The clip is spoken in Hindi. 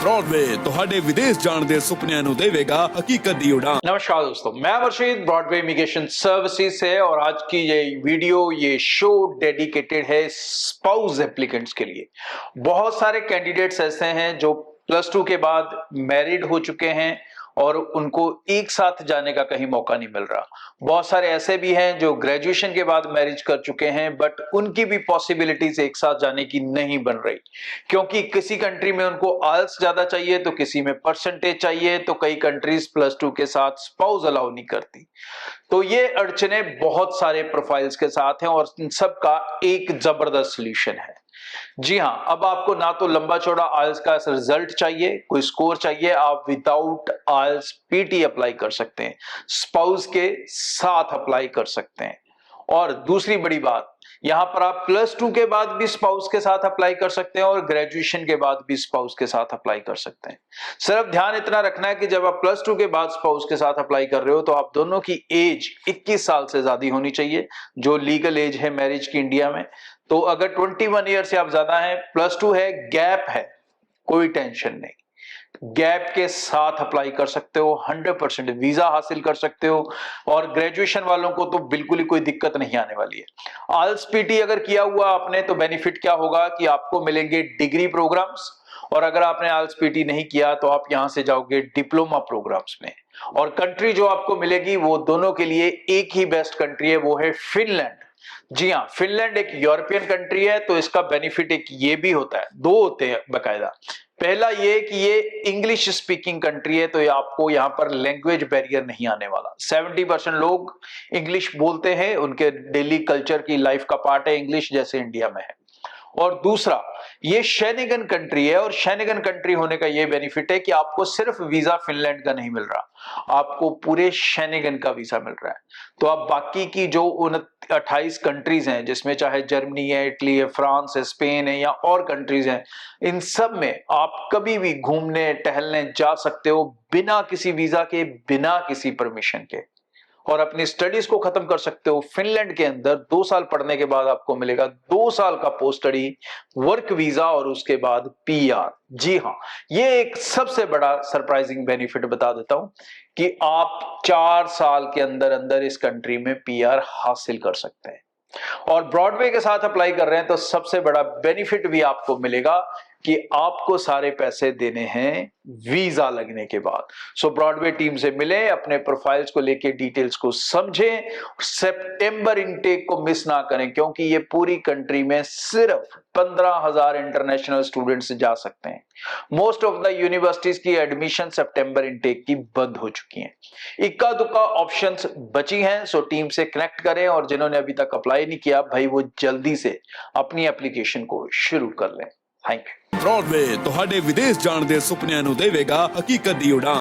ब्रॉडवे ਤੁਹਾਡੇ ਵਿਦੇਸ਼ ਜਾਣ ਦੇ ਸੁਪਨਿਆਂ ਨੂੰ ਦੇਵੇਗਾ ਹਕੀਕਤ ਦੀ ਉਡਾਨ। नमस्कार दोस्तों, मैं वर्षित ब्रॉडवे इमिग्रेशन सर्विसेज से और आज की ये शो डेडिकेटेड है स्पाउस एप्लीकेंट्स के लिए। बहुत सारे कैंडिडेट्स ऐसे हैं जो +2 के बाद मैरिड हो चुके हैं और उनको एक साथ जाने का कहीं मौका नहीं मिल रहा। बहुत सारे ऐसे भी हैं जो ग्रेजुएशन के बाद मैरिज कर चुके हैं बट उनकी भी पॉसिबिलिटीज एक साथ जाने की नहीं बन रही, क्योंकि किसी कंट्री में उनको आइल्स ज्यादा चाहिए तो किसी में परसेंटेज चाहिए, तो कई कंट्रीज +2 के साथ स्पाउस अलाउ नहीं करती। तो ये अड़चने बहुत सारे प्रोफाइल्स के साथ हैं और इन सब का एक जबरदस्त सोल्यूशन है। जी हां, अब आपको ना तो लंबा चौड़ा आइल्स का रिजल्ट चाहिए, कोई स्कोर चाहिए, आप विदाउट आइल्स पीटी अप्लाई कर सकते हैं, स्पाउस के साथ अप्लाई कर सकते हैं। और दूसरी बड़ी बात, यहां पर आप +2 के बाद भी स्पाउस के साथ अप्लाई कर सकते हैं और ग्रेजुएशन के बाद भी स्पाउस के साथ अप्लाई कर सकते हैं। सिर्फ ध्यान इतना रखना है कि जब आप +2 के बाद स्पाउस के साथ अप्लाई कर रहे हो तो आप दोनों की एज 21 साल से ज्यादा होनी चाहिए, जो लीगल एज है मैरिज की इंडिया में। तो अगर 21 ईयर से आप ज्यादा हैं, +2 है, गैप है, कोई टेंशन नहीं, गैप के साथ अप्लाई कर सकते हो, 100% वीजा हासिल कर सकते हो। और ग्रेजुएशन वालों को तो बिल्कुल ही कोई दिक्कत नहीं आने वाली है। आइल्स पीटी अगर किया हुआ आपने तो बेनिफिट क्या होगा कि आपको मिलेंगे डिग्री प्रोग्राम्स, और अगर आपने आइल्स पीटी नहीं किया तो आप यहां से जाओगे डिप्लोमा प्रोग्राम्स में। और कंट्री जो आपको मिलेगी वो दोनों के लिए एक ही बेस्ट कंट्री है, वो है फिनलैंड। जी हाँ, फिनलैंड एक यूरोपियन कंट्री है, तो इसका बेनिफिट एक ये भी होता है, दो होते हैं बकायदा। पहला ये कि ये इंग्लिश स्पीकिंग कंट्री है, तो ये आपको यहाँ पर लैंग्वेज बैरियर नहीं आने वाला। 70% लोग इंग्लिश बोलते हैं, उनके डेली कल्चर की लाइफ का पार्ट है इंग्लिश, जैसे इंडिया में है। और दूसरा, ये शेनेगन कंट्री है, और शेनेगन कंट्री होने का ये बेनिफिट है कि आपको सिर्फ वीजा फिनलैंड का नहीं मिल रहा, आपको पूरे शेनेगन का वीजा मिल रहा है। तो आप बाकी की जो 28 कंट्रीज हैं, जिसमें चाहे जर्मनी है, इटली है, फ्रांस है, स्पेन है या और कंट्रीज हैं, इन सब में आप कभी भी घूमने टहलने जा सकते हो बिना किसी वीजा के, बिना किसी परमिशन के, और अपनी स्टडीज को खत्म कर सकते हो। फिनलैंड के अंदर 2 साल पढ़ने के बाद आपको मिलेगा 2 साल का पोस्ट स्टडी वर्क वीजा और उसके बाद पीआर। जी हां, ये एक सबसे बड़ा सरप्राइजिंग बेनिफिट बता देता हूं कि आप 4 साल के अंदर अंदर इस कंट्री में पीआर हासिल कर सकते हैं। और ब्रॉडवे के साथ अप्लाई कर रहे हैं तो सबसे बड़ा बेनिफिट भी आपको मिलेगा कि आपको सारे पैसे देने हैं वीजा लगने के बाद। सो ब्रॉडवे टीम से मिले, अपने प्रोफाइल्स को लेके डिटेल्स को समझें, सितंबर इनटेक को मिस ना करें, क्योंकि ये पूरी कंट्री में सिर्फ 15,000 इंटरनेशनल स्टूडेंट्स जा सकते हैं। मोस्ट ऑफ द यूनिवर्सिटीज की एडमिशन सितंबर इनटेक की बंद हो चुकी हैं, इक्का दुक्का ऑप्शंस बची हैं। सो टीम से कनेक्ट करें, और जिन्होंने अभी तक अप्लाई नहीं किया भाई, वो जल्दी से अपनी एप्लीकेशन को शुरू कर लें। Thank you. ब्रॉडवे ਤੁਹਾਡੇ ਵਿਦੇਸ਼ ਜਾਣ ਦੇ ਸੁਪਨਿਆਂ ਨੂੰ ਦੇਵੇਗਾ ਹਕੀਕਤ ਦੀ ਉਡਾਨ।